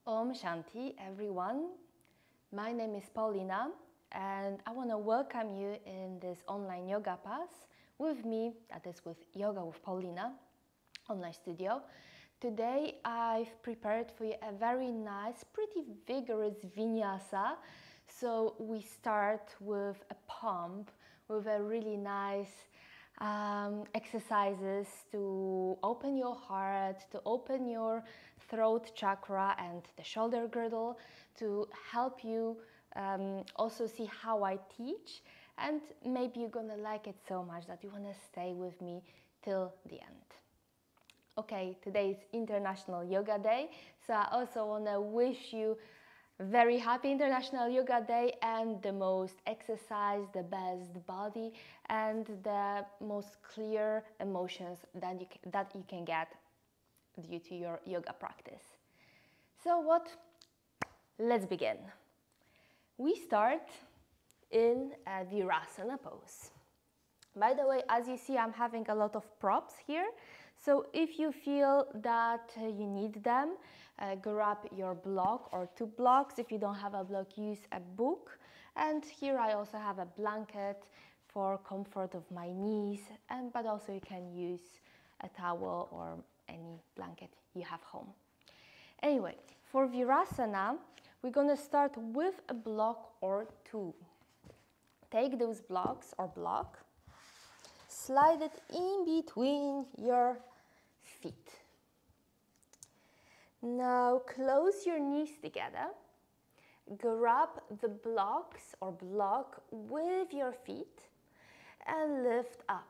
Om Shanti, everyone. My name is Paulina, and I want to welcome you in this online yoga class with me, that is with Yoga with Paulina, online studio. Today I've prepared for you a very nice, pretty vigorous vinyasa. So we start with a pump, with a really nice exercises to open your heart, to open your throat chakra and the shoulder girdle, to help you also see how I teach, and maybe you're gonna like it so much that you want to stay with me till the end. Okay, today is International Yoga Day, so I also want to wish you a very happy International Yoga Day and the most exercise, the best body, and the most clear emotions that you can get due to your yoga practice. So what? Let's begin. We start in a Virasana pose. By the way, as you see, I'm having a lot of props here. So if you feel that you need them, grab your block or two blocks. If you don't have a block, use a book. And here I also have a blanket for comfort of my knees, but also you can use a towel or any blanket you have home. Anyway, for Virasana, we're going to start with a block or two. Take those blocks or block, slide it in between your feet. Now close your knees together, grab the blocks or block with your feet and lift up.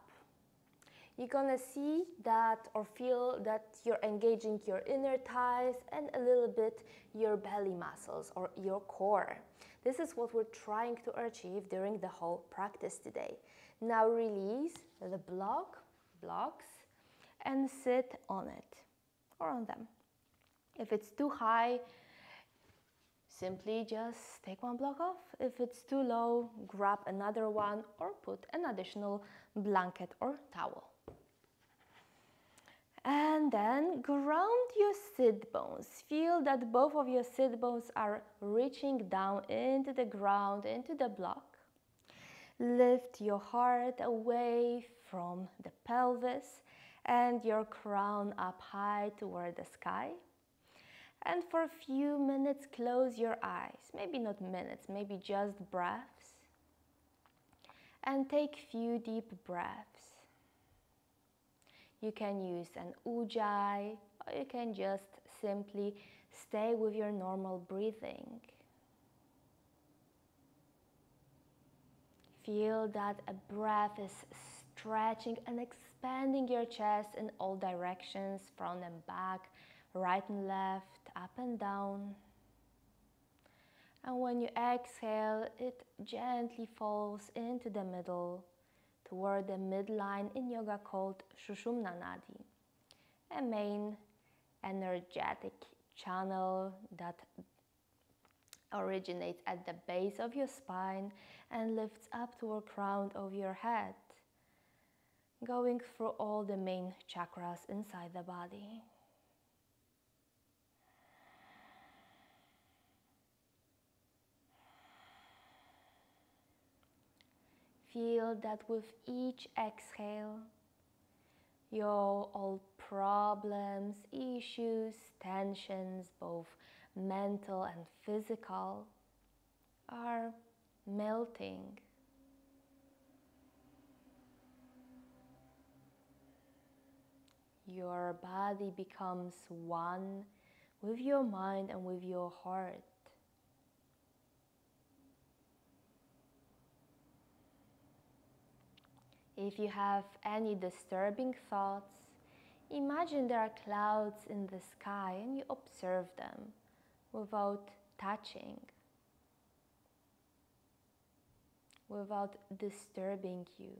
You're gonna see that or feel that you're engaging your inner thighs and a little bit your belly muscles or your core. This is what we're trying to achieve during the whole practice today. Now release the blocks and sit on it or on them. If it's too high, simply just take one block off. If it's too low, grab another one or put an additional blanket or towel. And then ground your sit bones. Feel that both of your sit bones are reaching down into the ground, into the block. Lift your heart away from the pelvis and your crown up high toward the sky. And for a few minutes, close your eyes. Maybe not minutes, maybe just breaths. And take a few deep breaths. You can use an ujjayi, or you can just simply stay with your normal breathing. Feel that a breath is stretching and expanding your chest in all directions, front and back, right and left, up and down. And when you exhale, it gently falls into the middle, toward the midline in yoga called Sushumna Nadi, a main energetic channel that originates at the base of your spine and lifts up toward the crown of your head, going through all the main chakras inside the body. Feel that with each exhale, your all problems, issues, tensions, both mental and physical, are melting. Your body becomes one with your mind and with your heart. If you have any disturbing thoughts, imagine there are clouds in the sky and you observe them without touching, without disturbing you.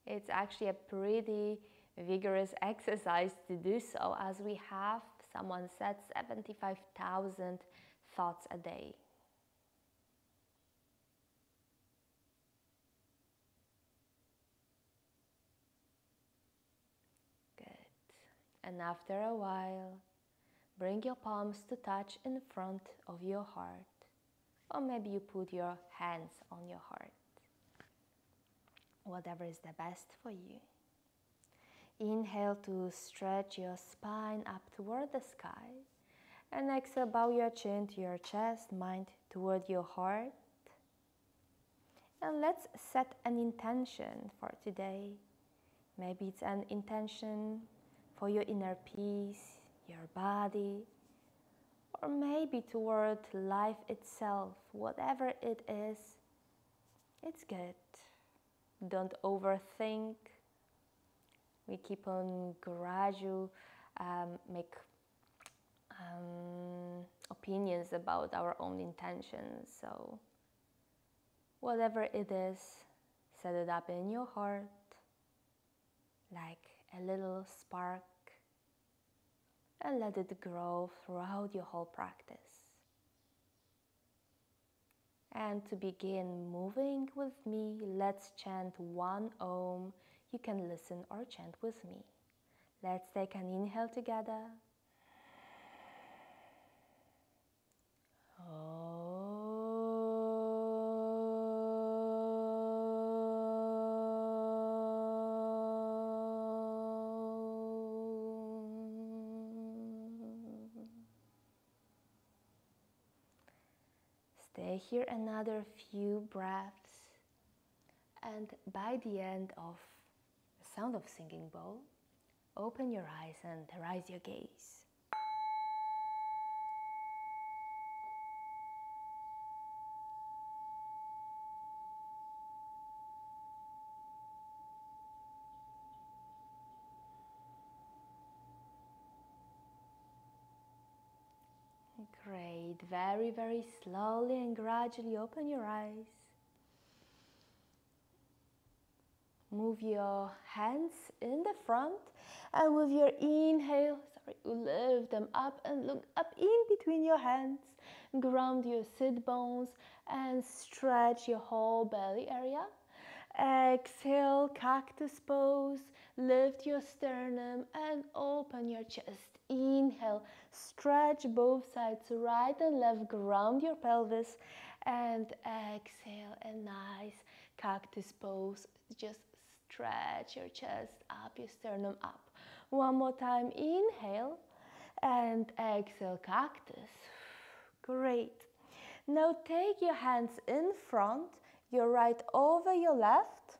It's actually a pretty vigorous exercise to do so, as we have, someone said, 75,000 thoughts a day. Good. And after a while, bring your palms to touch in front of your heart. Or maybe you put your hands on your heart. Whatever is the best for you. Inhale to stretch your spine up toward the sky. And exhale, bow your chin to your chest, mind toward your heart. And let's set an intention for today. Maybe it's an intention for your inner peace, your body, or maybe toward life itself. Whatever it is, it's good. Don't overthink. We keep on gradual make opinions about our own intentions. So whatever it is, set it up in your heart like a little spark and let it grow throughout your whole practice. And to begin moving with me, let's chant one Om. You can listen or chant with me. Let's take an inhale together. Stay here another few breaths, and by the end of the sound of singing bowl, open your eyes and raise your gaze. Great. Very, very slowly and gradually open your eyes. Move your hands in the front, and with your inhale, lift them up and look up in between your hands. Ground your sit bones and stretch your whole belly area. Exhale, cactus pose. Lift your sternum and open your chest. Inhale, stretch both sides, right and left. Ground your pelvis. And exhale, a nice cactus pose. Just stretch your chest up, your sternum up. One more time, inhale and exhale, cactus. Great. Now take your hands in front, your right over your left.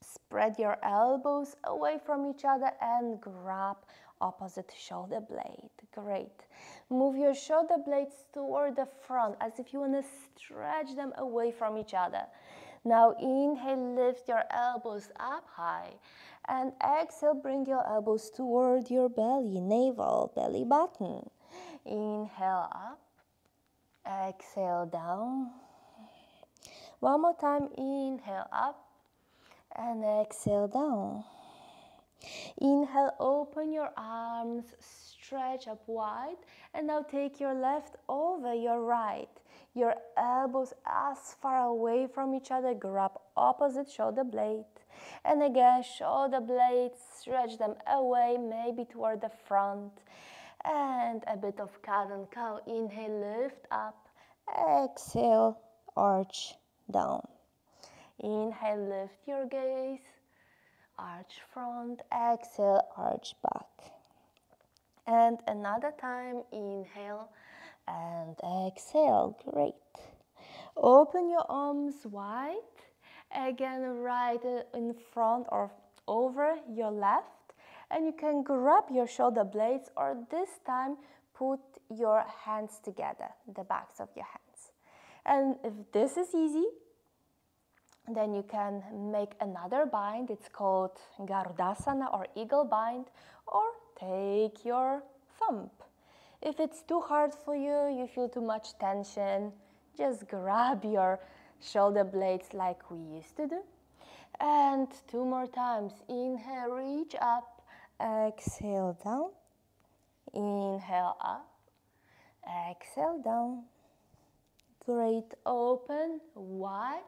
Spread your elbows away from each other and grab opposite shoulder blade. Great. Move your shoulder blades toward the front as if you want to stretch them away from each other. Now inhale, lift your elbows up high, and exhale, bring your elbows toward your belly, navel, belly button. Inhale up, exhale down. One more time, inhale up and exhale down. Inhale, open your arms, stretch up wide, and now take your left over your right. Your elbows as far away from each other, grab opposite shoulder blade. And again, shoulder blades, stretch them away, maybe toward the front. And a bit of cat and cow. Inhale, lift up. Exhale, arch down. Inhale, lift your gaze. Arch front, exhale, arch back. And another time, inhale and exhale. Great. Open your arms wide. Again, right in front or over your left. And you can grab your shoulder blades, or this time put your hands together, the backs of your hands. And if this is easy, then you can make another bind. It's called Garudasana or eagle bind, or take your thumb. If it's too hard for you, you feel too much tension, just grab your shoulder blades like we used to do. And two more times. Inhale, reach up. Exhale, down. Inhale, up. Exhale, down. Great. Open, wide.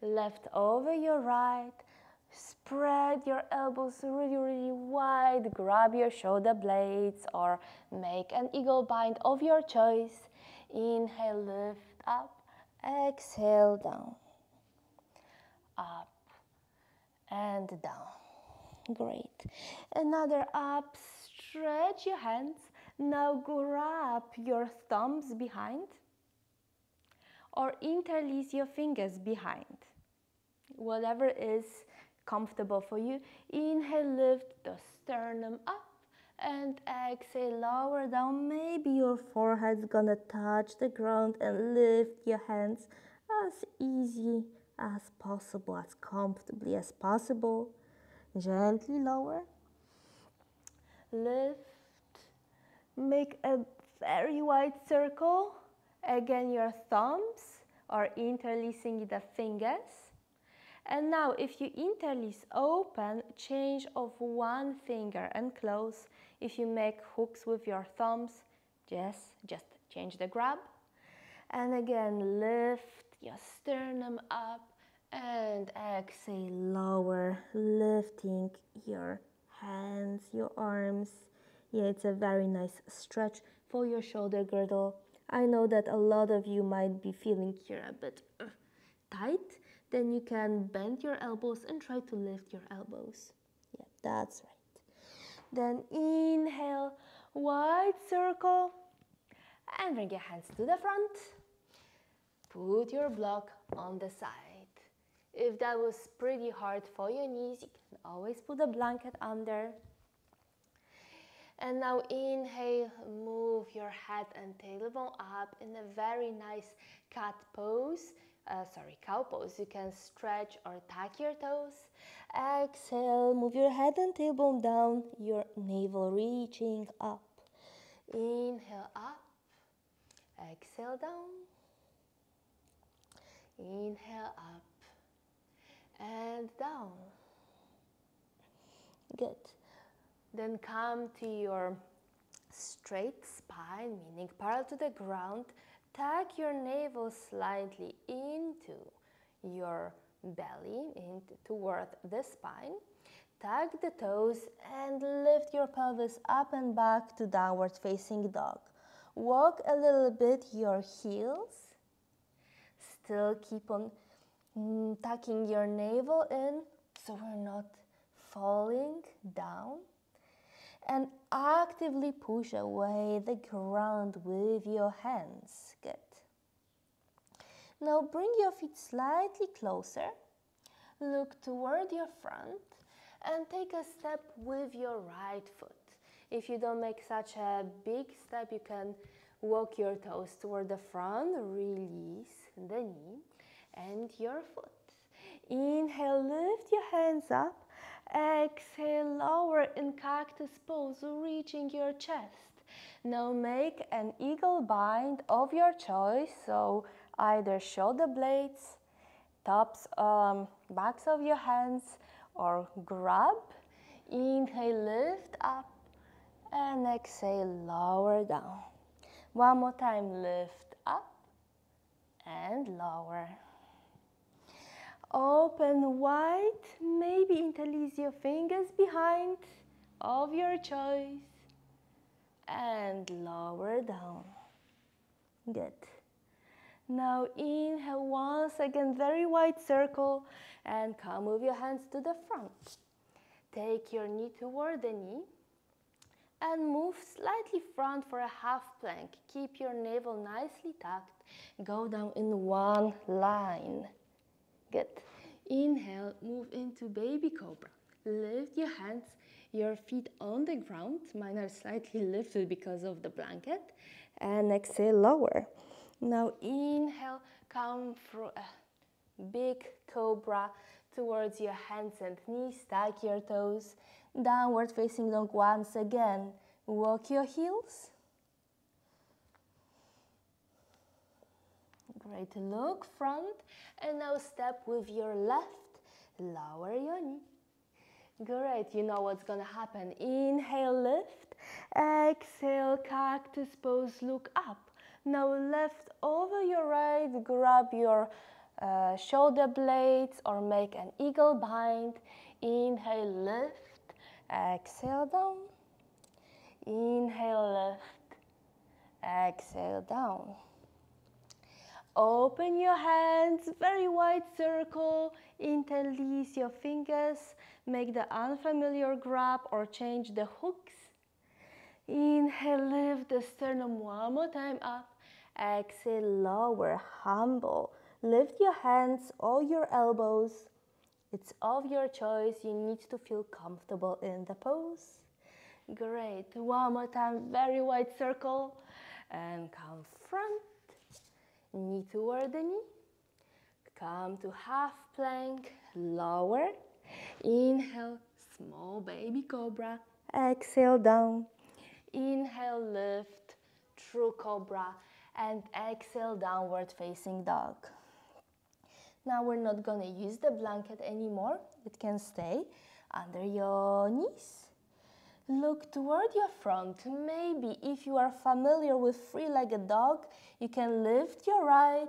Left over your right. Spread your elbows really, really wide. Grab your shoulder blades or make an eagle bind of your choice. Inhale, lift up. Exhale, down. Up and down. Great. Another up. Stretch your hands. Now grab your thumbs behind or interlace your fingers behind. Whatever is comfortable for you. Inhale, lift the sternum up and exhale, lower down. Maybe your forehead's gonna touch the ground and lift your hands as easy as possible, as comfortably as possible. Gently lower. Lift. Make a very wide circle. Again, your thumbs are interlacing the fingers. And now if you interlace open, change of one finger and close. If you make hooks with your thumbs, just change the grab. And again, lift your sternum up and exhale, lower, lifting your hands, your arms. Yeah, it's a very nice stretch for your shoulder girdle. I know that a lot of you might be feeling here a bit tight. Then you can bend your elbows and try to lift your elbows. Yeah, that's right. Then inhale, wide circle, and bring your hands to the front. Put your block on the side. If that was pretty hard for your knees, you can always put a blanket under. And now inhale, move your head and tailbone up in a very nice cat pose. Cow pose. You can stretch or tuck your toes. Exhale, move your head and tailbone down, your navel reaching up. Inhale up, exhale down. Inhale up and down. Good. Then come to your straight spine, meaning parallel to the ground. Tuck your navel slightly into your belly, toward the spine. Tuck the toes and lift your pelvis up and back to downward facing dog. Walk a little bit your heels. Still keep on tucking your navel in so we're not falling down. And actively push away the ground with your hands. Good. Now bring your feet slightly closer. Look toward your front and take a step with your right foot. If you don't make such a big step, you can walk your toes toward the front, release the knee and your foot. Inhale, lift your hands up. Exhale, lower in cactus pose, reaching your chest. Now make an eagle bind of your choice, so either shoulder blades, tops, backs of your hands, or grab. Inhale, lift up, and exhale, lower down. One more time, lift up and lower. Open wide, maybe interlace your fingers behind of your choice and lower down. Good. Now inhale once again, very wide circle, and come with your hands to the front. Take your knee toward the knee and move slightly front for a half plank. Keep your navel nicely tucked. Go down in one line. Good. Inhale, move into baby cobra. Lift your hands, your feet on the ground. Mine are slightly lifted because of the blanket. And exhale, lower. Now inhale, come through a big cobra towards your hands and knees. Tuck your toes. Downward facing dog once again. Walk your heels. Great, look front, and now step with your left, lower your knee. Great, you know what's gonna happen. Inhale, lift, exhale, cactus pose, look up. Now left over your right, grab your shoulder blades or make an eagle bind. Inhale, lift, exhale down. Inhale, lift, exhale down. Open your hands, very wide circle. Interlace your fingers, make the unfamiliar grab or change the hooks. Inhale, lift the sternum one more time up. Exhale, lower, humble. Lift your hands or your elbows. It's of your choice. You need to feel comfortable in the pose. Great. One more time, very wide circle. And come front. Knee toward the knee. Come to half plank. Lower. Inhale, small baby cobra. Exhale, down. Inhale, lift, true cobra. And exhale, downward facing dog. Now we're not gonna use the blanket anymore. It can stay under your knees. Look toward your front. Maybe if you are familiar with three-legged dog, you can lift your right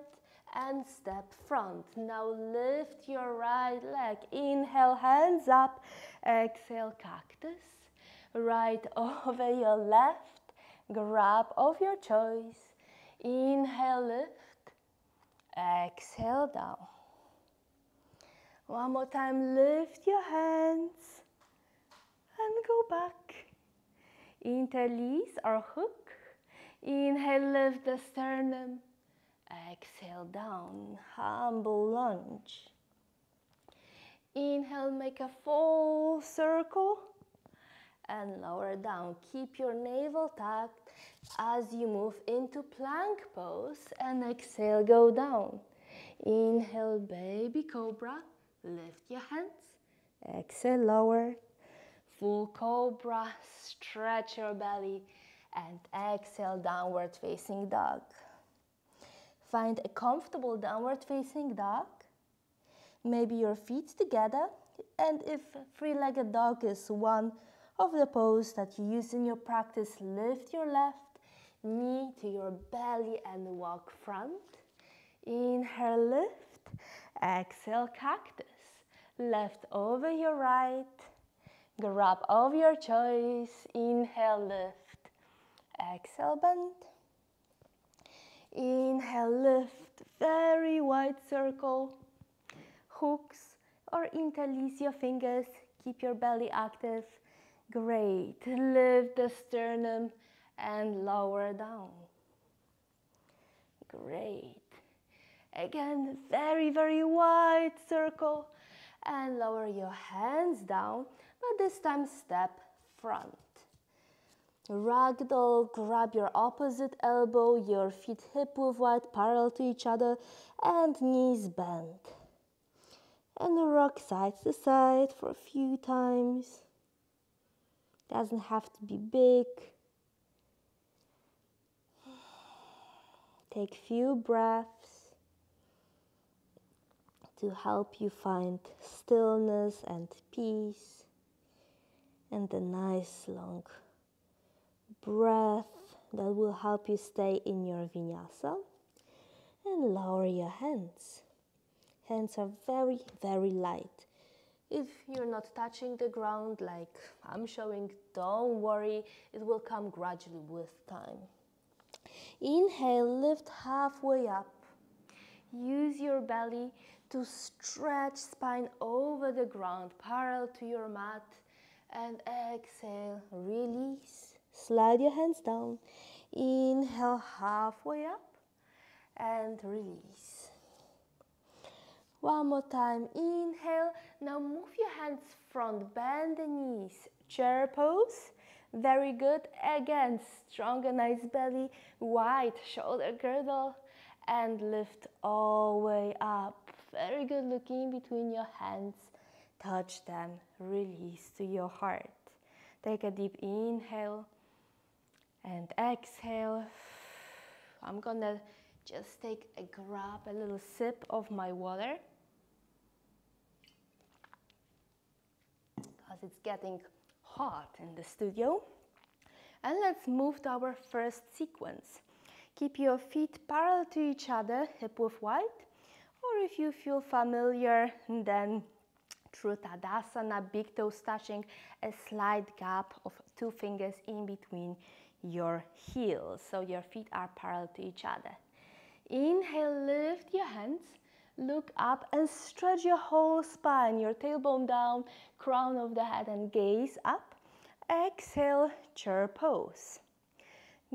and step front. Now lift your right leg. Inhale, hands up. Exhale, cactus. Right over your left. Grab of your choice. Inhale, lift. Exhale, down. One more time, lift your hands and go back. Interlace or hook. Inhale, lift the sternum. Exhale, down, humble lunge. Inhale, make a full circle and lower down. Keep your navel tucked as you move into plank pose and exhale, go down. Inhale, baby cobra. Lift your hands. Exhale, lower. Full cobra. Stretch your belly and exhale, downward facing dog. Find a comfortable downward facing dog. Maybe your feet together. And if three-legged dog is one of the poses that you use in your practice, lift your left knee to your belly and walk front. Inhale, lift. Exhale, cactus. Left over your right. Grab of your choice. Inhale, lift. Exhale, bend. Inhale, lift. Very wide circle. Hooks or interlace your fingers. Keep your belly active. Great. Lift the sternum and lower down. Great. Again, very, very wide circle. And lower your hands down, but this time step front. Ragdoll, grab your opposite elbow, your feet hip-width wide, parallel to each other, and knees bent. And rock side to side for a few times. Doesn't have to be big. Take few breaths to help you find stillness and peace, and a nice long breath that will help you stay in your vinyasa. And lower your hands. Hands are very, very light. If you're not touching the ground like I'm showing, don't worry, it will come gradually with time. Inhale, lift halfway up. Use your belly to stretch spine over the ground, parallel to your mat. And exhale, release. Slide your hands down. Inhale, halfway up. And release. One more time, inhale. Now move your hands front, bend the knees. Chair pose. Very good. Again, strong and nice belly, wide shoulder girdle. And lift all the way up. Very good. Looking between your hands. Touch them. Release to your heart. Take a deep inhale and exhale. I'm gonna just take a grab, a little sip of my water, because it's getting hot in the studio. And let's move to our first sequence. Keep your feet parallel to each other, hip width wide, Or if you feel familiar, then through Tadasana, big toes touching, a slight gap of 2 fingers in between your heels, so your feet are parallel to each other. Inhale, lift your hands, look up and stretch your whole spine, your tailbone down, crown of the head and gaze up. Exhale, chair pose.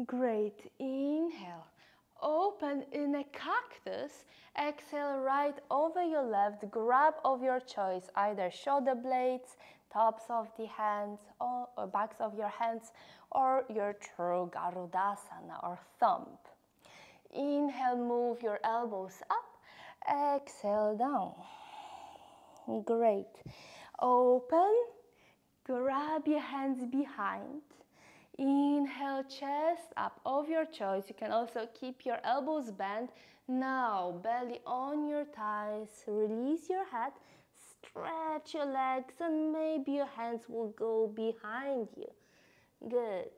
Great, inhale. Open in a cactus, exhale right over your left, grab of your choice, either shoulder blades, tops of the hands, or backs of your hands, or your true Garudasana or thumb. Inhale, move your elbows up, exhale down. Great. Open, grab your hands behind. Inhale, chest up of your choice. You can also keep your elbows bent. Now, belly on your thighs. Release your head. Stretch your legs and maybe your hands will go behind you. Good.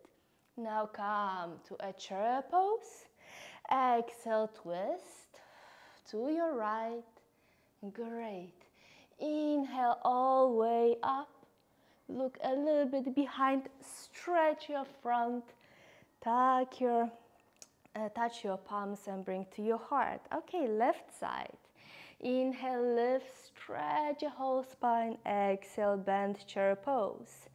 Now come to a chair pose. Exhale, twist to your right. Great. Inhale all the way up. Look a little bit behind, stretch your front, touch your palms and bring to your heart. Okay, left side. Inhale, lift, stretch your whole spine. Exhale, bend chair pose.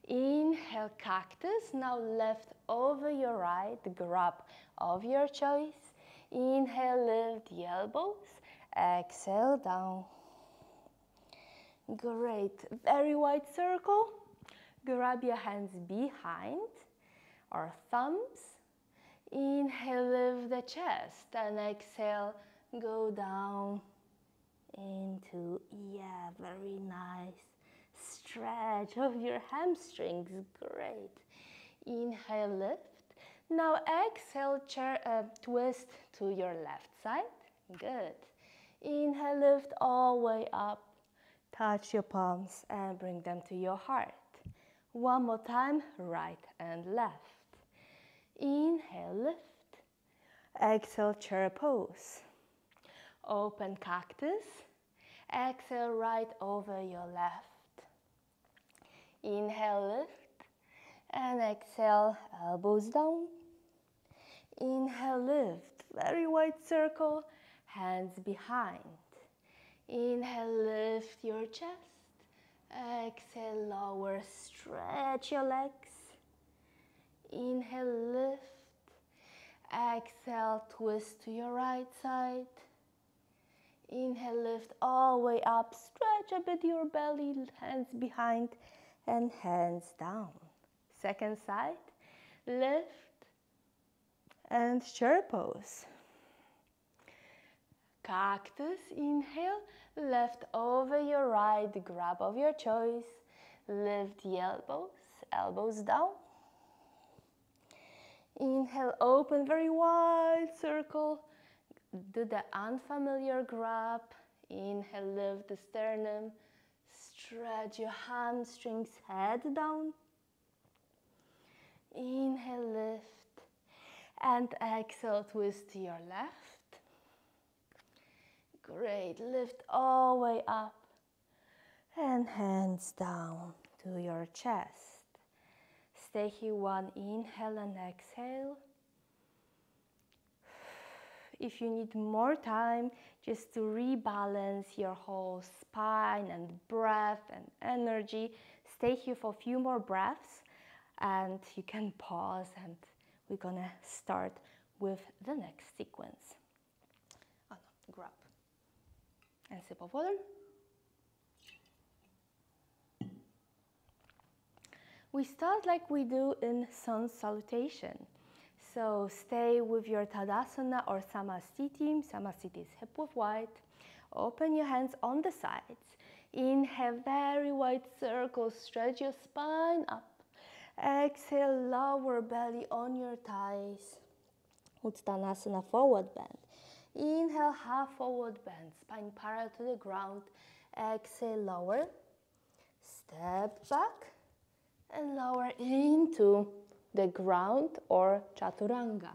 Inhale, cactus. Now left over your right, grab of your choice. Inhale, lift the elbows. Exhale, down. Great. Very wide circle. Grab your hands behind or thumbs. Inhale, lift the chest and exhale, go down into, very nice stretch of your hamstrings. Great. Inhale, lift. Now exhale, twist to your left side. Good. Inhale, lift all the way up. Touch your palms and bring them to your heart. One more time, right and left. Inhale, lift. Exhale, chair pose. Open cactus. Exhale, right over your left. Inhale, lift. And exhale, elbows down. Inhale, lift. Very wide circle, hands behind. Inhale, lift your chest. Exhale, lower, stretch your legs. Inhale, lift. Exhale, twist to your right side. Inhale, lift all the way up. Stretch a bit your belly, hands behind and hands down. Second side, lift and chair pose. Cactus, inhale, left over your right, grab of your choice. Lift the elbows, elbows down. Inhale, open, very wide circle. Do the unfamiliar grab. Inhale, lift the sternum. Stretch your hamstrings, head down. Inhale, lift. And exhale, twist to your left. Great, lift all the way up and hands down to your chest. Stay here, one inhale and exhale. If you need more time just to rebalance your whole spine and breath and energy, stay here for a few more breaths and you can pause and we're gonna start with the next sequence. Grab and sip of water. We start like we do in sun salutation. So stay with your Tadasana or Samasthiti. Samasthiti is hip width wide. Open your hands on the sides. Inhale, very wide circle. Stretch your spine up. Exhale, lower belly on your thighs. Uttanasana, forward bend. Inhale, half forward bend. Spine parallel to the ground. Exhale, lower. Step back and lower into the ground or chaturanga.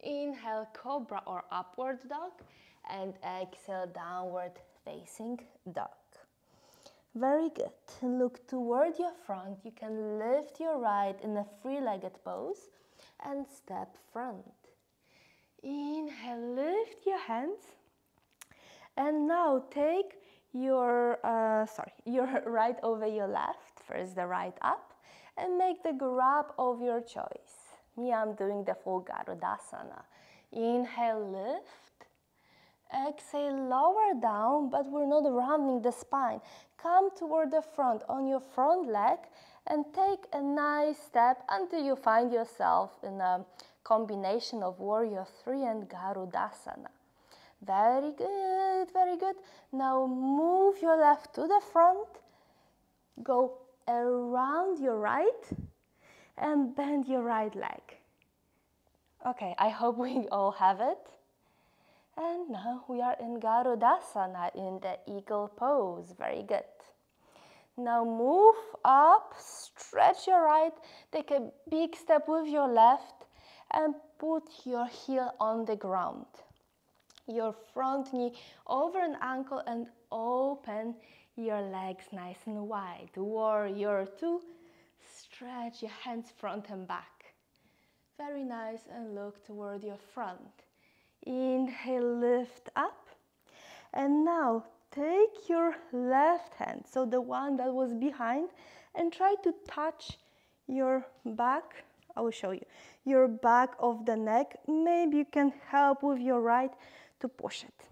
Inhale, cobra or upward dog, and exhale, downward facing dog. Very good. Look toward your front. You can lift your right in a three-legged pose and step front. Inhale, lift your hands. And now take your right over your left. First the right up and make the grab of your choice. Me, I'm doing the full Garudasana. Inhale, lift. Exhale, lower down, but we're not rounding the spine. Come toward the front on your front leg and take a nice step until you find yourself in a combination of Warrior 3 and Garudasana. Very good, very good. Now move your left to the front. Go around your right and bend your right leg. Okay, I hope we all have it. And now we are in Garudasana, in the eagle pose. Very good. Now move up, stretch your right, take a big step with your left and put your heel on the ground. Your front knee over an ankle and open your legs nice and wide. Warrior 2, stretch your hands front and back. Very nice, and look toward your front. Inhale, lift up. And now take your left hand, so the one that was behind, and try to touch your back. I will show you. Your back of the neck. Maybe you can help with your right to push it.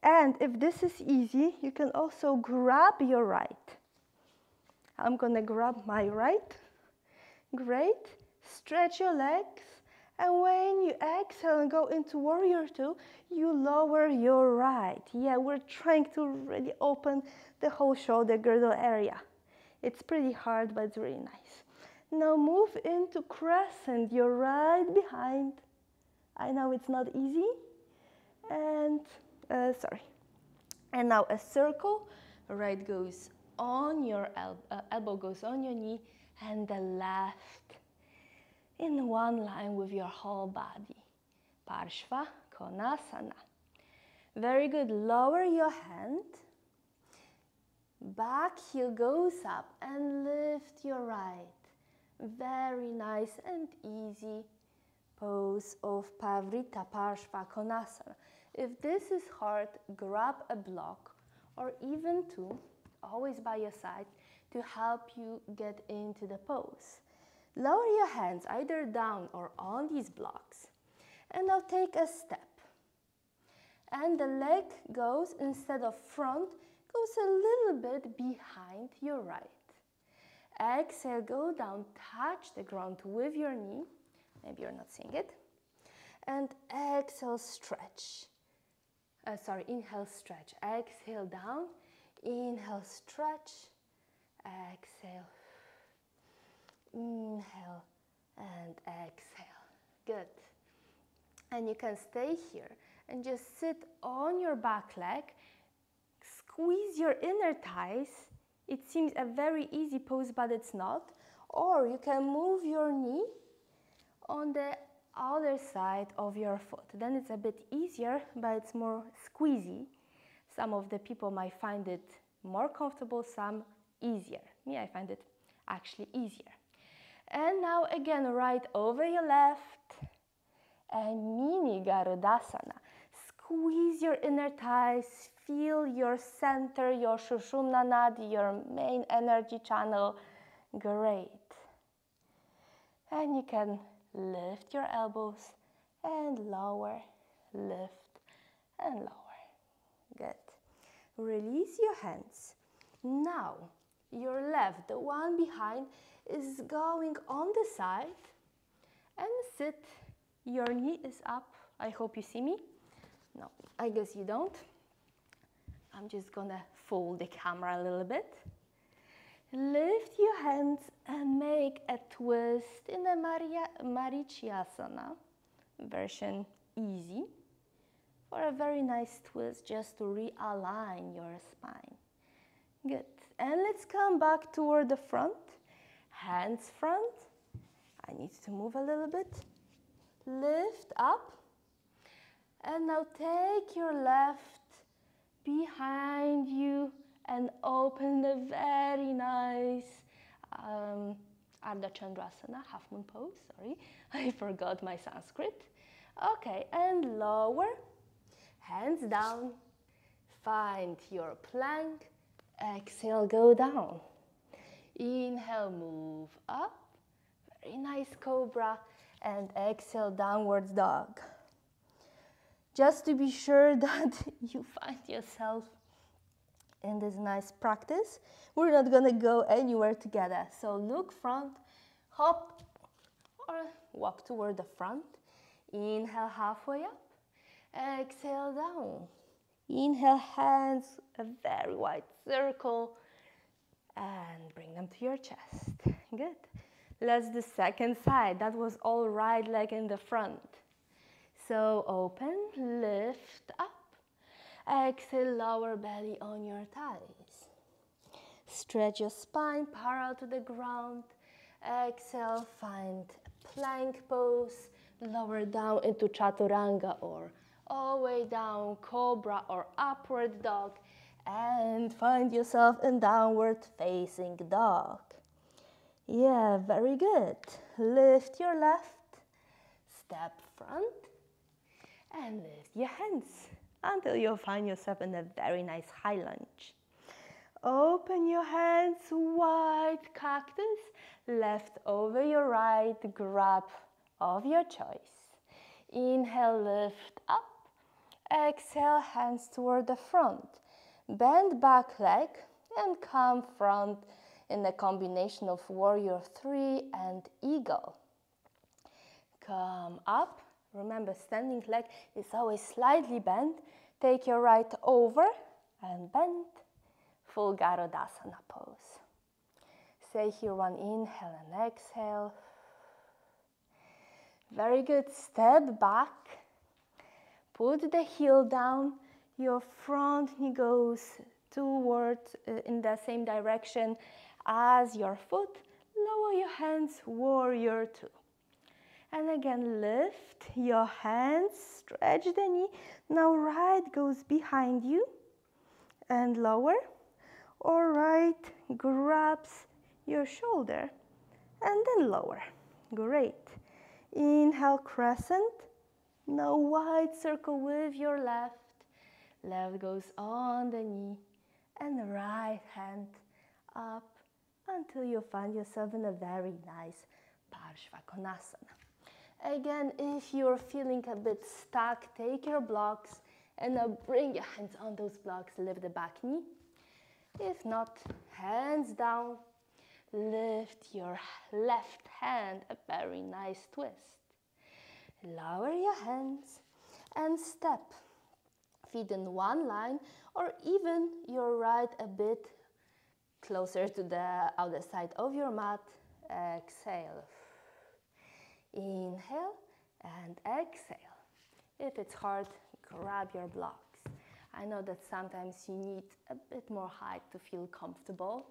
And if this is easy, you can also grab your right. I'm gonna grab my right. Great. Stretch your legs. And when you exhale and go into Warrior 2, you lower your right. Yeah, we're trying to really open the whole shoulder girdle area. It's pretty hard, but it's really nice. Now move into crescent, your right behind. I know it's not easy. And, And now a circle, right goes on your elbow goes on your knee, and the left in one line with your whole body. Parshva Konasana. Very good. Lower your hand. Back heel goes up and lift your right. Very nice and easy pose of Pavrita Parshva Konasana. If this is hard, grab a block or even two, always by your side, to help you get into the pose. Lower your hands either down or on these blocks. And now take a step. And the leg goes, instead of front, goes a little bit behind your right. Exhale, go down, touch the ground with your knee. Maybe you're not seeing it. And exhale, stretch. Inhale, stretch. Exhale, down. Inhale, stretch. Exhale. Inhale and exhale. Good. And you can stay here and just sit on your back leg. Squeeze your inner thighs. It seems a very easy pose, but it's not. Or you can move your knee on the other side of your foot. Then it's a bit easier, but it's more squeezy. Some of the people might find it more comfortable, some easier. Me, I find it actually easier. And now again, right over your left, and mini Garudasana. Squeeze your inner thighs, feel your center, your Sushumna Nadi, your main energy channel. Great. And you can lift your elbows and lower, lift and lower. Good. Release your hands. Now, your left, the one behind, is going on the side and sit. Your knee is up. I hope you see me. No, I guess you don't. I'm just gonna fold the camera a little bit. Lift your hands and make a twist in the Marichyasana version easy. For a very nice twist, just to realign your spine. Good. And let's come back toward the front. Hands front. I need to move a little bit. lift up, and now take your left behind you and open the very nice Ardha Chandrasana, half moon pose, sorry, I forgot my Sanskrit. Okay, and lower, hands down, find your plank, exhale, go down. Inhale, move up, very nice cobra, and exhale, downward dog. Just to be sure that you find yourself in this nice practice, we're not gonna go anywhere together. So look front, hop, or walk toward the front. Inhale, halfway up, exhale, down. Inhale, hands, a very wide circle, and bring them to your chest. Good. Let's do second side. That was all right leg in the front. So open, lift up. Exhale, lower belly on your thighs. Stretch your spine parallel to the ground. Exhale, find plank pose. Lower down into chaturanga or all the way down, cobra or upward dog. And find yourself in downward facing dog. Yeah, very good. Lift your left, step front, and lift your hands until you'll find yourself in a very nice high lunge. Open your hands, wide cactus, left over your right, grab of your choice. Inhale, lift up. Exhale, hands toward the front. Bend back leg and come front in a combination of warrior 3 and eagle. Come up. Remember, standing leg is always slightly bent. Take your right over and bend. Full Garudasana pose. Stay here, one inhale and exhale. Very good. Step back. Put the heel down. Your front knee goes towards in the same direction as your foot. Lower your hands, warrior 2. And again, lift your hands, stretch the knee. Now right goes behind you and lower, or right grabs your shoulder and then lower. Great. Inhale, crescent. Now wide circle with your left. Left goes on the knee and right hand up until you find yourself in a very nice Parshvakonasana. Again, if you're feeling a bit stuck, take your blocks and now bring your hands on those blocks, lift the back knee. If not, hands down, lift your left hand, a very nice twist. Lower your hands and step. Feet in one line, or even your right a bit closer to the outer side of your mat. Exhale. Inhale and exhale. If it's hard, grab your blocks. I know that sometimes you need a bit more height to feel comfortable.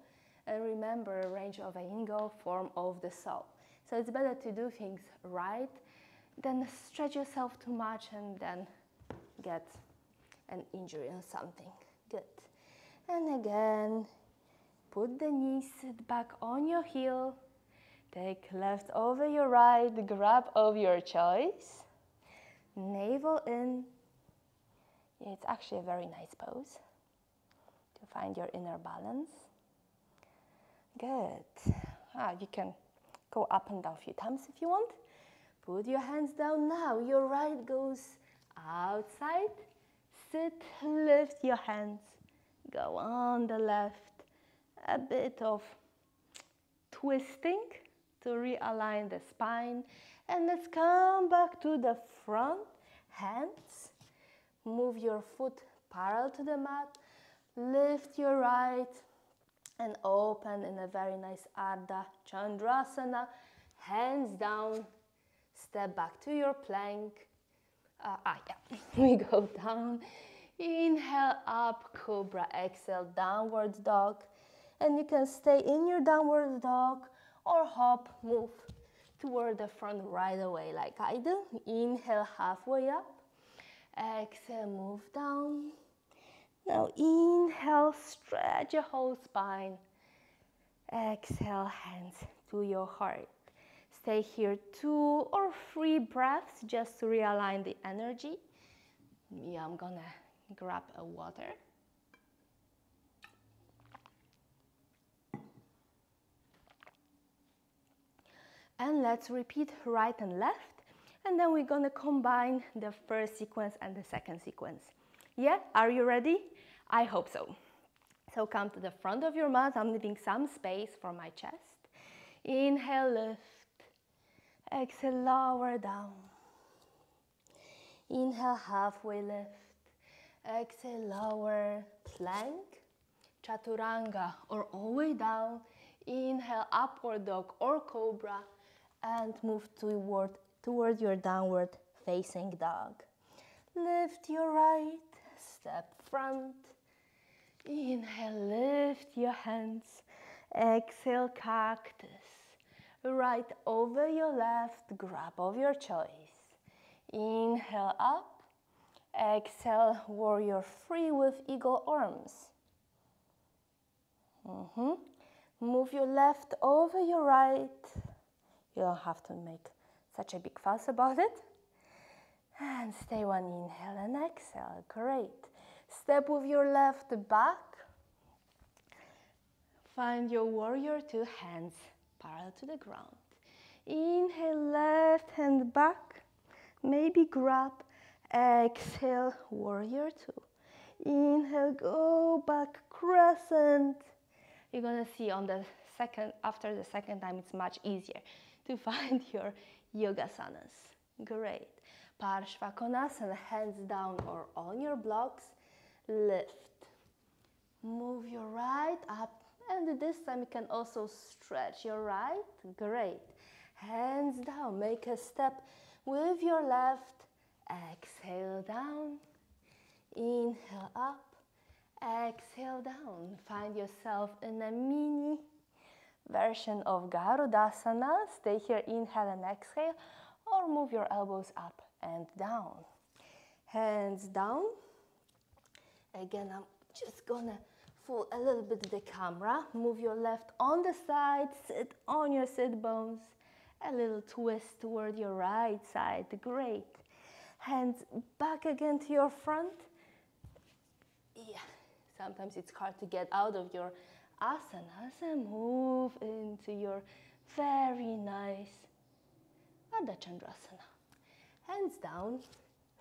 And remember, range of Aingo, form of the soul. So it's better to do things right than stretch yourself too much and then get an injury on something. Good. And again, put the knees back on your heel. Take left over your right, grab of your choice. Navel in. It's actually a very nice pose to find your inner balance. Good. You can go up and down a few times if you want. Put your hands down now. Your right goes outside. Sit, lift your hands. Go on the left. A bit of twisting to realign the spine. And let's come back to the front. Hands. Move your foot parallel to the mat. Lift your right and open in a very nice Ardha Chandrasana. Hands down. Step back to your plank. We go down. Inhale up, cobra. Exhale, downward dog. And you can stay in your downward dog or hop, move toward the front right away, like I do. Inhale, halfway up. Exhale, move down. Now inhale, stretch your whole spine. Exhale, hands to your heart. Stay here 2 or 3 breaths just to realign the energy. Yeah, I'm gonna grab a water. And let's repeat right and left. And then we're gonna combine the first sequence and the second sequence. Yeah, are you ready? I hope so. So come to the front of your mat. I'm leaving some space for my chest. Inhale, lift. Exhale, lower down. Inhale, halfway lift. Exhale, lower, plank, chaturanga, or all the way down. Inhale, upward dog or cobra, and move toward your downward facing dog. Lift your right, step front. Inhale, lift your hands. Exhale, cactus. Right over your left, grab of your choice. Inhale, up. Exhale, warrior 3 with eagle arms. Move your left over your right. You don't have to make such a big fuss about it. And stay 1 inhale and exhale. Great. Step with your left back. Find your warrior 2, hands parallel to the ground. Inhale, left hand back. Maybe grab. Exhale, warrior 2. Inhale, go back, crescent. You're gonna see after the second time, it's much easier to find your yogasanas. Great. Parshvakonasana, hands down or on your blocks. Lift. Move your right up, and this time you can also stretch your right. Great. Hands down. Make a step with your left. Exhale down. Inhale up. Exhale down. Find yourself in a mini version of Garudasana. Stay here, inhale and exhale, or move your elbows up and down. Hands down. Again, I'm just gonna fool a little bit the camera. Move your left on the side, sit on your sit bones. A little twist toward your right side. Great. Hands back again to your front. Yeah, sometimes it's hard to get out of your asanas and move into your very nice Ardha Chandrasana. Hands down.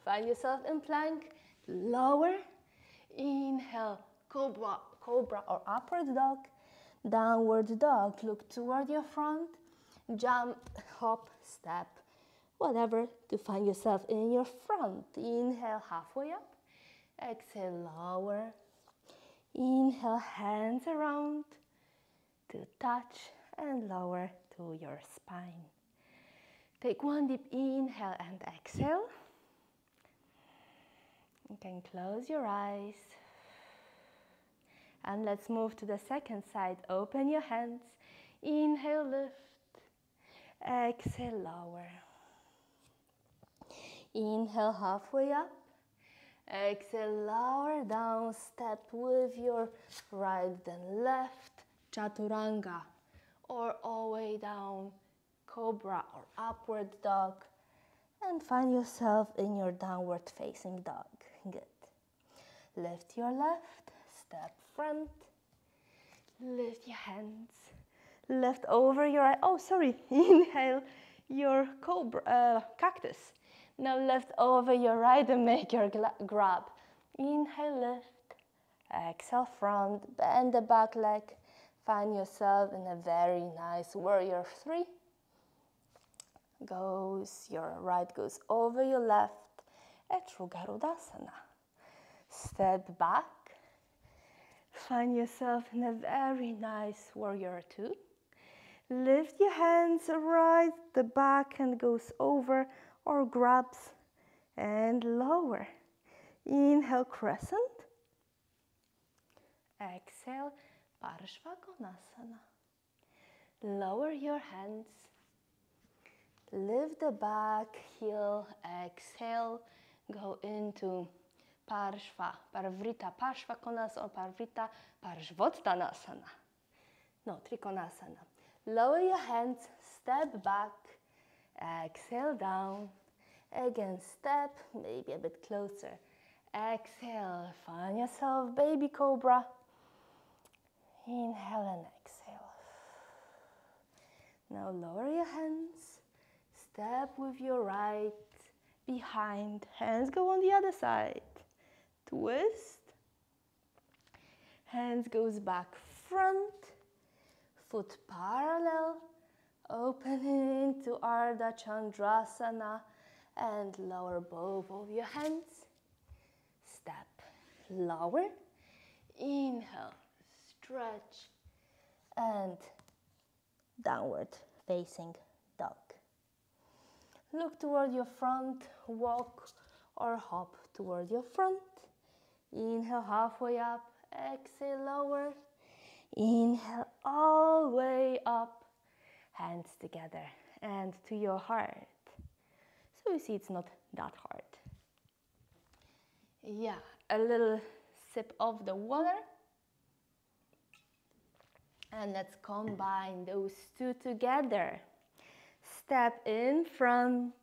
Find yourself in plank. Lower. Inhale, cobra or upward dog. Downward dog. Look toward your front. Jump, hop, step, whatever to find yourself in your front. Inhale, halfway up. Exhale, lower. Inhale, hands around to touch and lower to your spine. Take 1 deep inhale and exhale. You can close your eyes. And let's move to the second side. Open your hands. Inhale, lift. Exhale, lower. Inhale, halfway up. Exhale, lower down. Step with your right, then left. Chaturanga, or all the way down. Cobra or upward dog. And find yourself in your downward facing dog. Good. Lift your left. Step front. Lift your hands. Left over your right. Oh, sorry. Inhale your cobra, cactus. Now left over your right and make your grab. Inhale, lift. Exhale, front. Bend the back leg. Find yourself in a very nice warrior 3. Your right goes over your left. A true Garudasana. Step back. Find yourself in a very nice warrior 2. Lift your hands right, the back hand goes over or grabs and lower. Inhale, crescent. Exhale, Parshvakonasana. Lower your hands. Lift the back heel, exhale, go into Parvrita Parshvakonasana or Parvrita Parshvottanasana. No, Trikonasana. Lower your hands, step back, exhale down. Again, step, maybe a bit closer. Exhale, find yourself, baby cobra. Inhale and exhale. Now lower your hands, step with your right behind, hands go on the other side. Twist, hands goes back front, foot parallel, open into Ardha Chandrasana and lower both of your hands. Step, lower, inhale, stretch and downward facing dog. Look toward your front, walk or hop toward your front. Inhale halfway up, exhale lower. Inhale all the way up, hands together and to your heart. So you see it's not that hard. Yeah, a little sip of the water. And let's combine those two together. Step in front,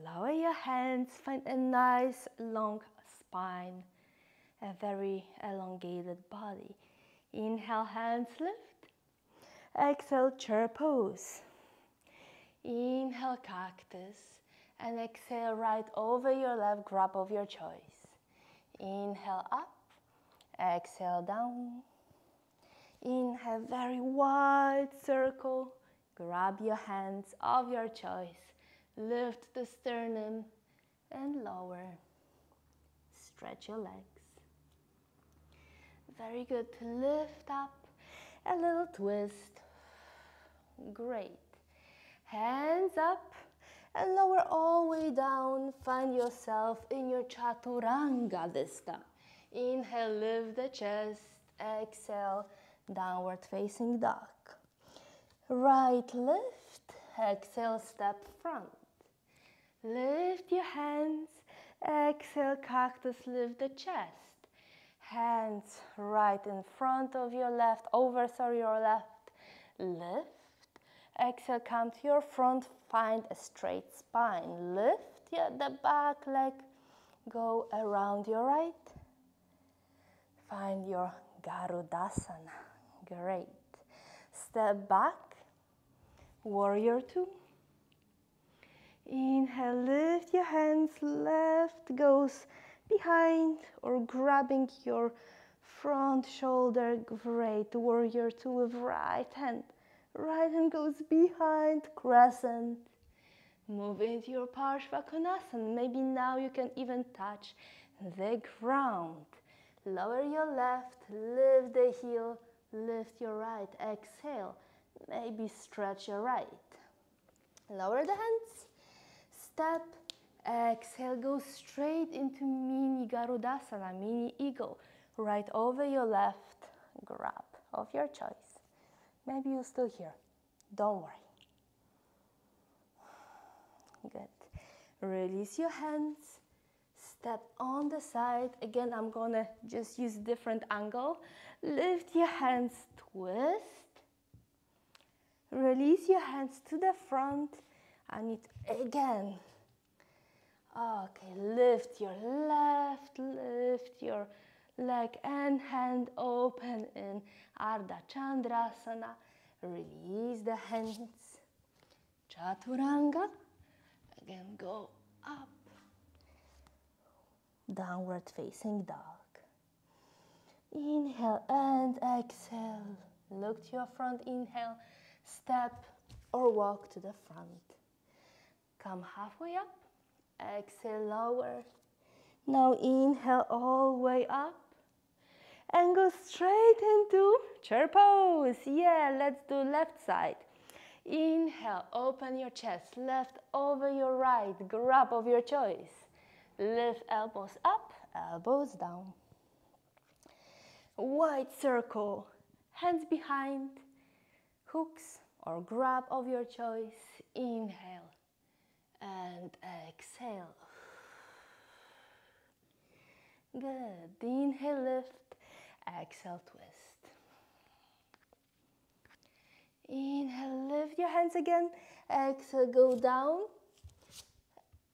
lower your hands, find a nice long spine, a very elongated body. Inhale, hands lift. Exhale, chair pose. Inhale, cactus. And exhale, right over your left, grab of your choice. Inhale, up. Exhale, down. Inhale, very wide circle. Grab your hands of your choice. Lift the sternum and lower. Stretch your legs. Very good. Lift up. A little twist. Great. Hands up and lower all the way down. Find yourself in your chaturanga this time. Inhale, lift the chest. Exhale, downward facing dog. Right lift, exhale, step front. Lift your hands, exhale, cactus, lift the chest. Hands right in front of your left, your left. Lift, exhale, come to your front, find a straight spine. Lift the back leg, go around your right. Find your Garudasana, great. Step back. Warrior two. Inhale, lift your hands, left goes behind or grabbing your front shoulder, great. Warrior two with right hand goes behind, crescent. Move into your Parshvakonasana, maybe now you can even touch the ground. Lower your left, lift the heel, lift your right, exhale. Maybe stretch your right. Lower the hands. Step. Exhale. Go straight into mini Garudasana, mini eagle. Right over your left. Grab of your choice. Maybe you're still here. Don't worry. Good. Release your hands. Step on the side. Again, I'm gonna just use different angle. Lift your hands. Twist. Release your hands to the front. I need again. Okay, lift your left, lift your leg and hand open in Ardha Chandrasana. Release the hands. Chaturanga. Again, go up. Downward facing dog. Inhale and exhale. Look to your front, inhale. Step or walk to the front. Come halfway up. Exhale, lower. Now inhale all the way up. And go straight into chair pose. Yeah, let's do left side. Inhale, open your chest. Left over your right. Grab of your choice. Lift elbows up, elbows down. Wide circle. Hands behind. Hooks or grab of your choice. Inhale and exhale. Good. Inhale, lift. Exhale, twist. Inhale, lift your hands again. Exhale, go down.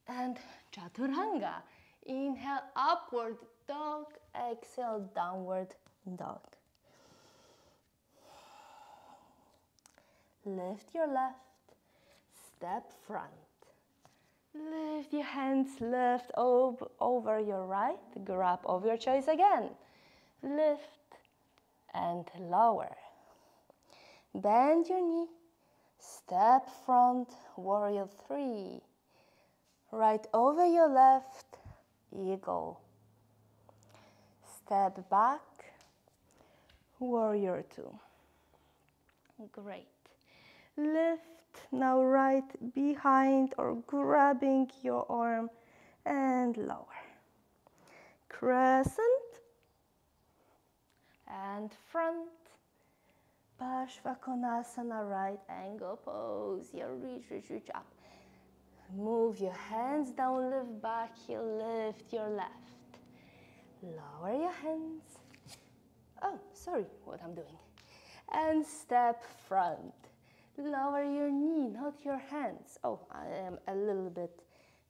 And chaturanga. Inhale, upward dog. Exhale, downward dog. Lift your left. Step front. Lift your hands, lift over your right. Grab of your choice again. Lift and lower. Bend your knee. Step front, warrior 3. Right over your left, eagle. Step back, warrior 2. Great. Lift, now right behind or grabbing your arm and lower. Crescent and front. Parshvakonasana, right angle pose. You reach up. Move your hands down, lift back, heel, lift your left. Lower your hands. Oh, sorry, what I'm doing. And step front. Lower your knee, not your hands. Oh, I am a little bit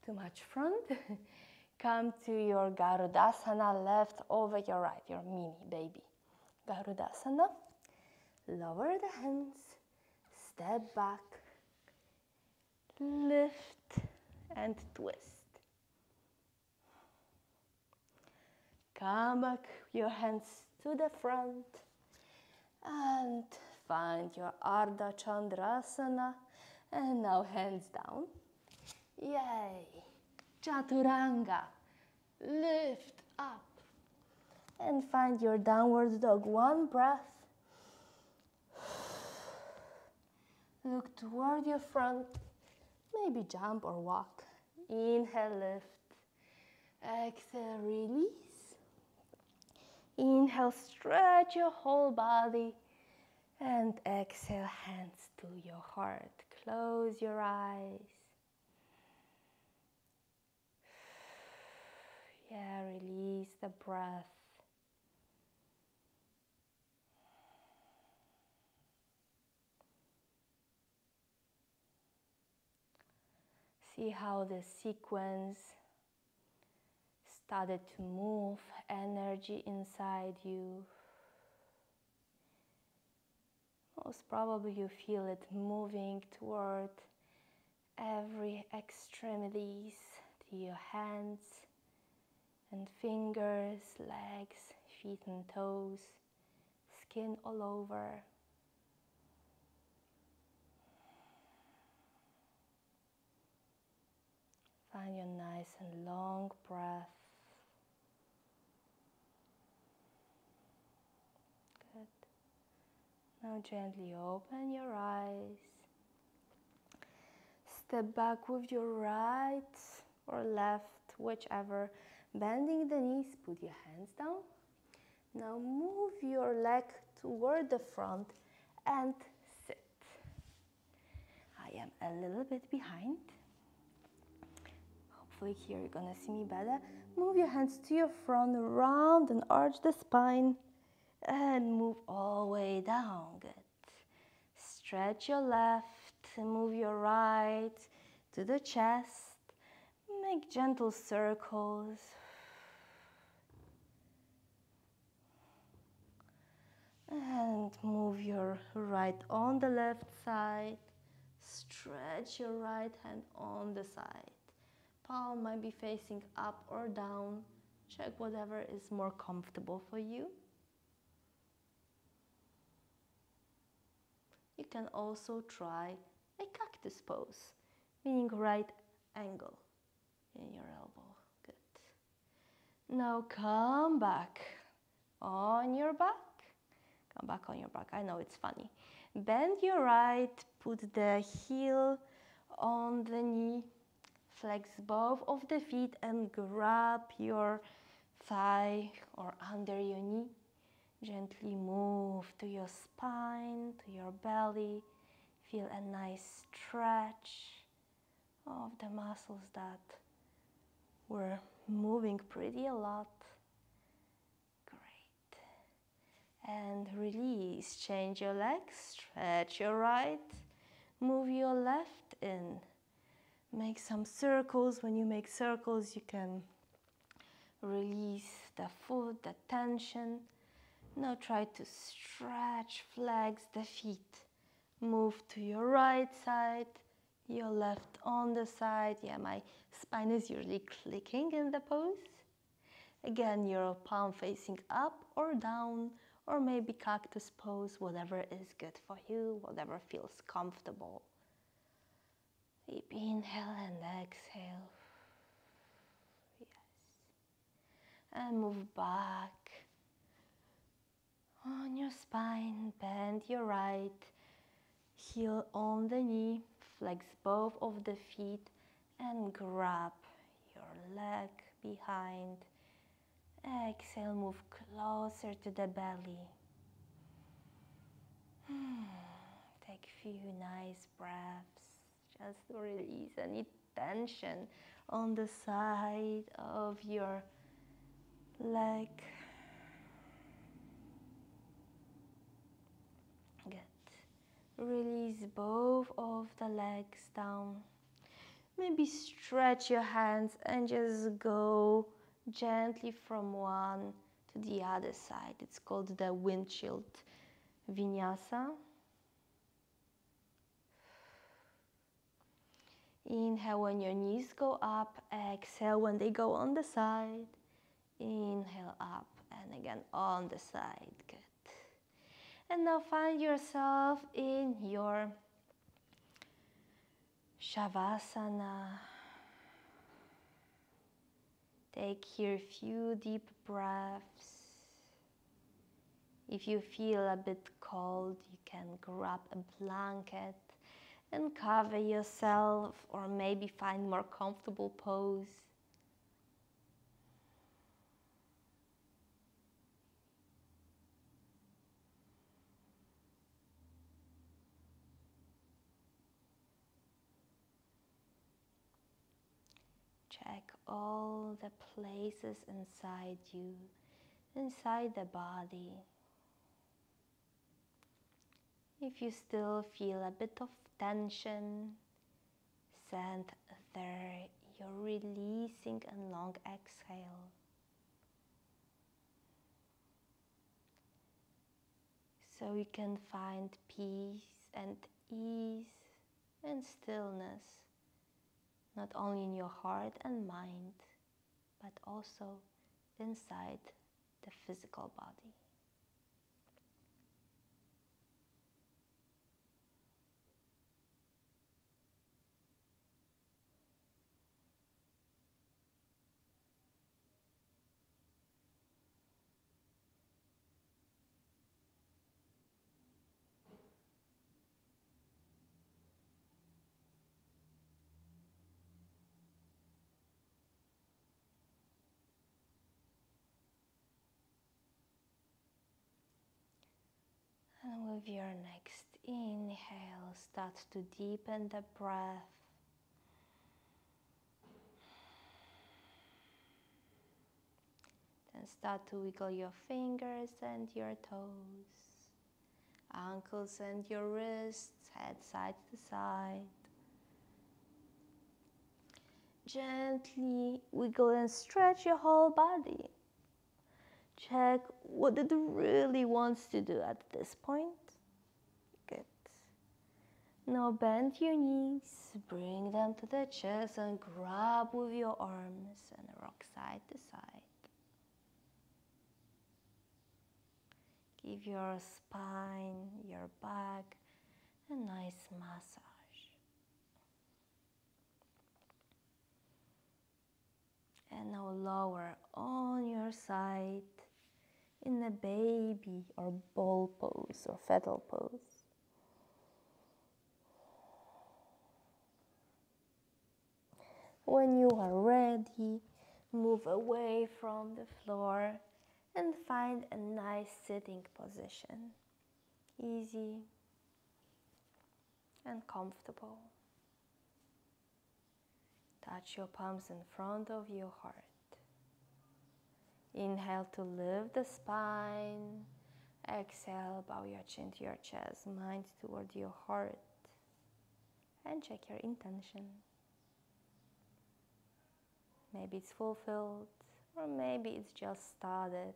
too much front. Come to your Garudasana, left over your right, your mini baby. Garudasana. Lower the hands. Step back. Lift and twist. Come back, your hands to the front. And find your Ardha Chandrasana. And now hands down. Yay! Chaturanga. Lift up. And find your downward dog. One breath. Look toward your front. Maybe jump or walk. Inhale, lift. Exhale, release. Inhale, stretch your whole body. And exhale, hands to your heart. Close your eyes. Yeah, release the breath. See how the sequence started to move energy inside you. Most probably you feel it moving toward every extremities, to your hands and fingers, legs, feet and toes, skin all over. Find your nice and long breath. Good. Now gently open your eyes. Step back with your right or left, whichever. Bending the knees, put your hands down. Now move your leg toward the front and sit. I am a little bit behind. Hopefully here you're gonna see me better. Move your hands to your front, round and arch the spine. And move all the way down. Good. Stretch your left, move your right to the chest. Make gentle circles. And move your right on the left side. Stretch your right hand on the side. Palm might be facing up or down. Check whatever is more comfortable for you. You can also try a cactus pose, meaning right angle in your elbow. Good. Now come back on your back. Come back on your back. I know it's funny. Bend your right, put the heel on the knee, flex both of the feet and grab your thigh or under your knee. Gently move to your spine, to your belly. Feel a nice stretch of the muscles that were moving pretty a lot. Great. And release. Change your legs. Stretch your right. Move your left in. Make some circles. When you make circles, you can release the foot, the tension. Now try to stretch, flex the feet. Move to your right side, your left on the side. Yeah, my spine is usually clicking in the pose. Again, your palm facing up or down, or maybe cactus pose, whatever is good for you, whatever feels comfortable. Deep inhale and exhale. Yes. And move back on your spine. Bend your right heel on the knee. Flex both of the feet and grab your leg behind. Exhale, move closer to the belly. Take a few nice breaths. Just release any tension on the side of your leg. Good. Release both of the legs down. Maybe stretch your hands and just go gently from one to the other side. It's called the windshield vinyasa. Inhale when your knees go up. Exhale when they go on the side. Inhale up and again on the side. Good. And now find yourself in your Shavasana. Take here a few deep breaths. If you feel a bit cold, you can grab a blanket and cover yourself, or maybe find more comfortable pose. Check all the places inside you, inside the body. If you still feel a bit of tension, send there your releasing and long exhale. So you can find peace and ease and stillness, not only in your heart and mind, but also inside the physical body. And with your next inhale, start to deepen the breath. Then start to wiggle your fingers and your toes, ankles and your wrists, head side to side. Gently wiggle and stretch your whole body. Check what it really wants to do at this point. Good. Now bend your knees, bring them to the chest and grab with your arms and rock side to side. Give your spine, your back a nice massage. And now lower on your side in a baby or ball pose or fetal pose. When you are ready, move away from the floor and find a nice sitting position. Easy. and comfortable. Touch your palms in front of your heart. Inhale to lift the spine. Exhale, bow your chin to your chest, mind toward your heart. And check your intention. Maybe it's fulfilled, or maybe it's just started.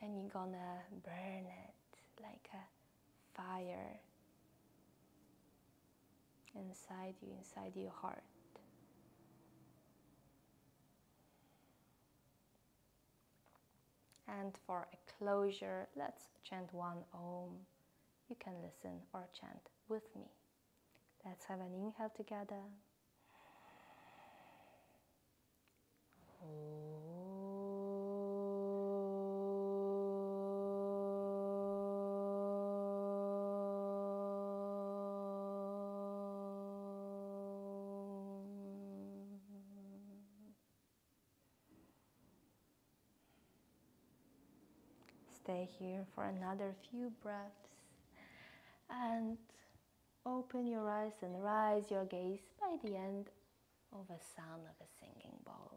And you're gonna burn it like a fire inside you, inside your heart. And for a closure, let's chant one Om. You can listen or chant with me. Let's have an inhale together. Stay here for another few breaths and open your eyes and rise your gaze by the end of a sound of a singing bowl.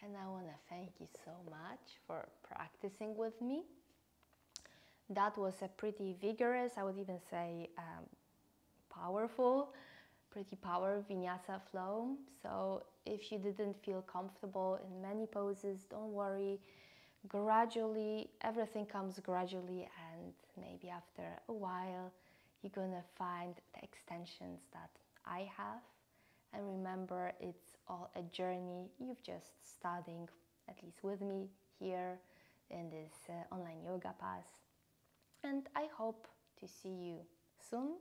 And I want to thank you so much for practicing with me. That was a pretty vigorous, I would even say powerful, pretty power vinyasa flow. So if you didn't feel comfortable in many poses, don't worry. Gradually, everything comes gradually, and maybe after a while, you're gonna find the extensions that I have. And remember, it's all a journey. You've just starting, at least with me here in this online yoga pass. And I hope to see you soon.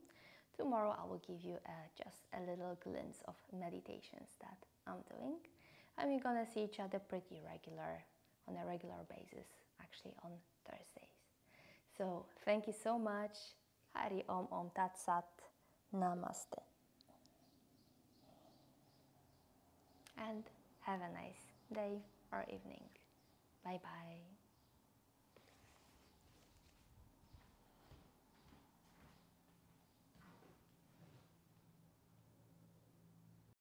Tomorrow I will give you just a little glimpse of meditations that I'm doing. And we're gonna see each other pretty on a regular basis, actually on Thursdays. So thank you so much. Hari Om Om Tat Sat. Namaste. And have a nice day or evening. Bye bye.